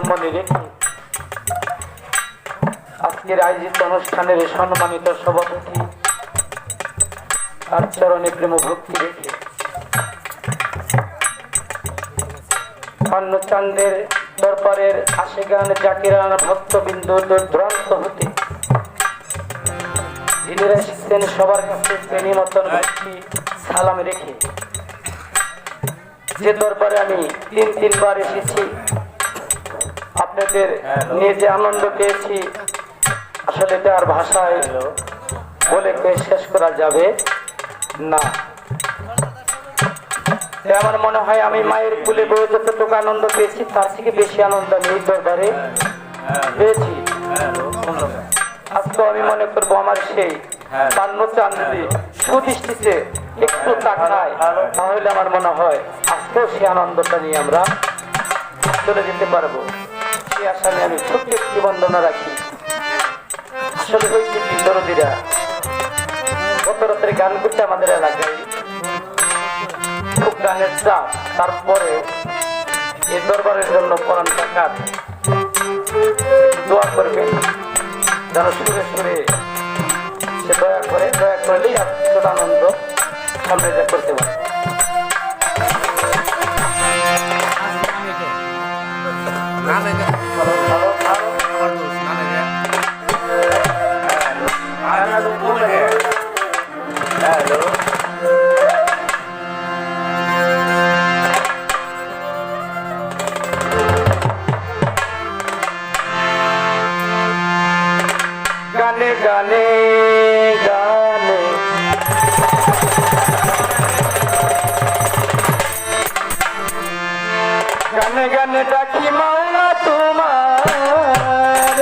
মনে রেখে আজকের আয়োজিত অনুষ্ঠানের সম্মানিত সভাপতি তার চরণে প্রেম ভক্তি রেখে পান্নচান্দের দরবারের আশিগান জাকিরান ভক্তবৃন্দ দুর্দান্ত হতে যিনিরা এসেছেন সবার কাছে শ্রেণী মতন ভক্তি সালাম রেখে যে দরবারে আমি তিনবার এসেছি আপনাদের নিয়ে যে আনন্দ পেয়েছি আসলে এটা আর ভাষায় বলে শেষ করা যাবে না। আমার মনে হয় আমি মায়ের কুলে বয়ে যতটুকু আনন্দ পেয়েছি তার থেকে বেশি আনন্দ আমি এই দরবারে পেয়েছি। আজকে আমি মনে করবো আমার সেই পান্নচান্দি সুদৃষ্টিতে একটু তাকায় তাহলে আমার মনে হয় আজকেও সেই আনন্দটা নিয়ে আমরা চলে যেতে পারবো। সেই আশা নিয়ে আমি ছোট্ট একটি বন্দনা রাখি। আসলে হয়েছে কি দরদিরা গত রাত্রে গান করতে আমাদের এলাকায় খুব গানের চাপ, তারপরে এই দরবারের জন্য কোরআন টাকার দোয়া করবেন যেন সুরে সুরে সে দয়া করলেই ছোট আনন্দ সামনে যা করতে পারে। গানে গানে গানে গানে গানে ডাকি মাওলা তোমার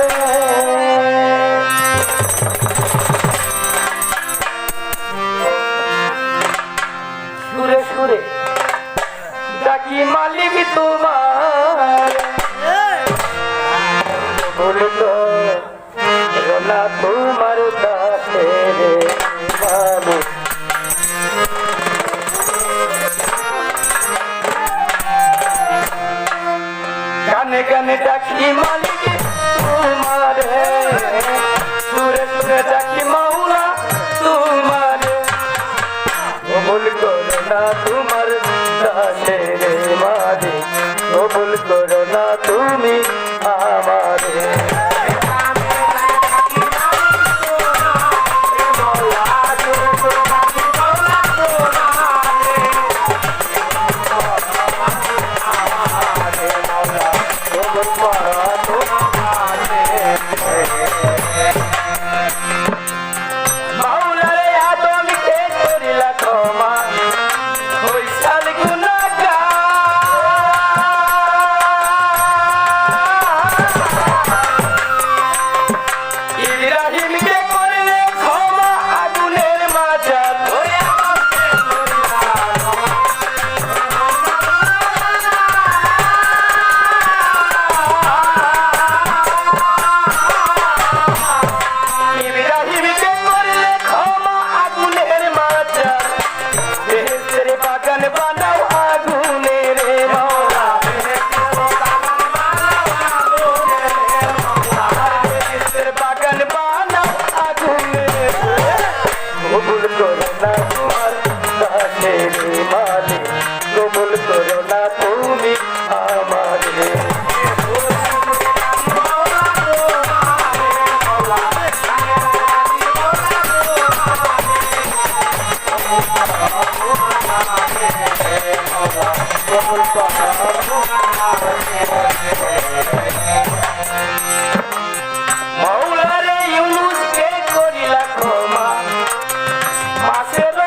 সুরে সুরে ডাকি মালিক তোমার বলতো না তোমার কাছে রে মালিক গানে গানে ডাকি মালিক তোমার সুরে সুরে ডাকি মাওলা তোমার কবুল করো না তোমার কাছে রে মালিক কবুল করো না তুমি আমারে কবুল করো না তুমি আমারে মাওলারে ইউনুসকে করিলা ক্ষমা মাসের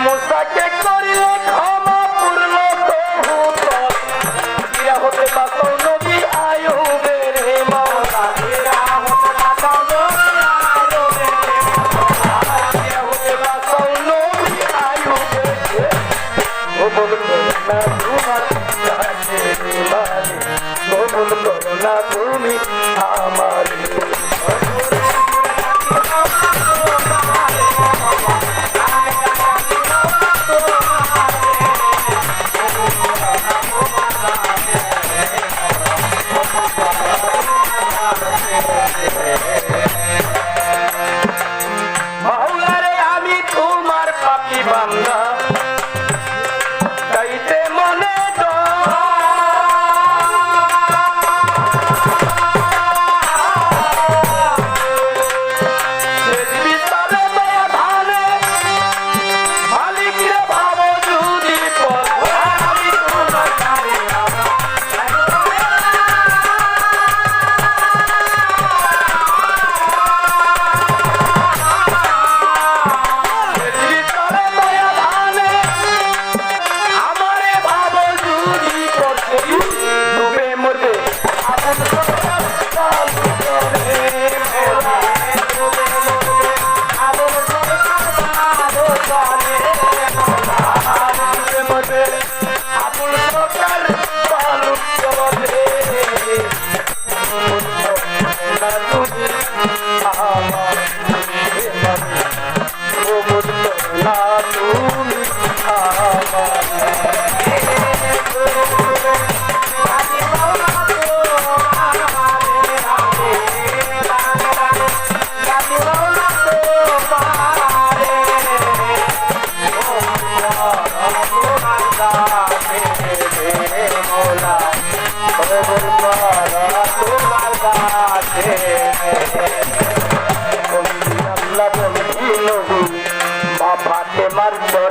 Mosa que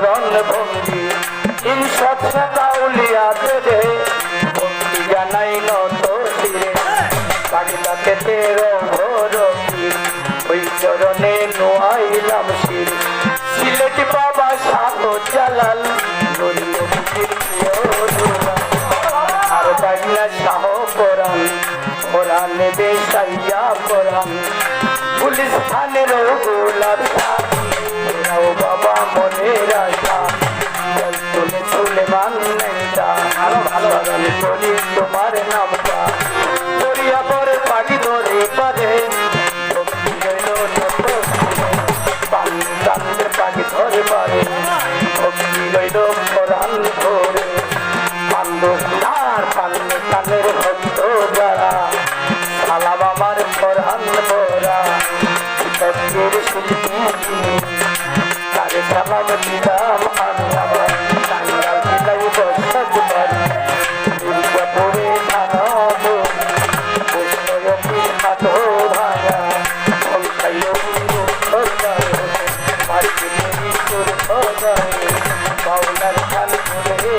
চরণ ভঙ্গি হিংসত কাউলিয়া দে ভক্তি জানাই নত শিরে পাগলাকে তেরো ভরকি ওই চরণে নোয়াইলাম শির সিলেট বাবা শাহ জালাল আর পাগলা শাহ কোরআন কোরআন বেশাইয়া কোরআন পুলিশ থানের গোলাপ শাহ বাবা মনের আশা তুলে তুলে মান্যতা স্মরণ করি তোমার নামটা দরিয়া পরে পাখি ধরে পরে পাখি ধরে পারে ভক্তি রইল কোরআন ধরে পান্ডার পান্নে কানের ভক্ত যারা সালাম আমার কোরআন ভরা সত্যের শিল্পী তারে সালাম দিলাম আল্লাহ টাঙ্গাল দিলাই বসত পারি দুর্গাপুরে ধানব পুষ্পয়তী হাত ভাঙা সংখ্যায় মার্কেটের সুর সজায় বাউলার খান করে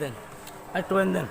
দেন একটু দেন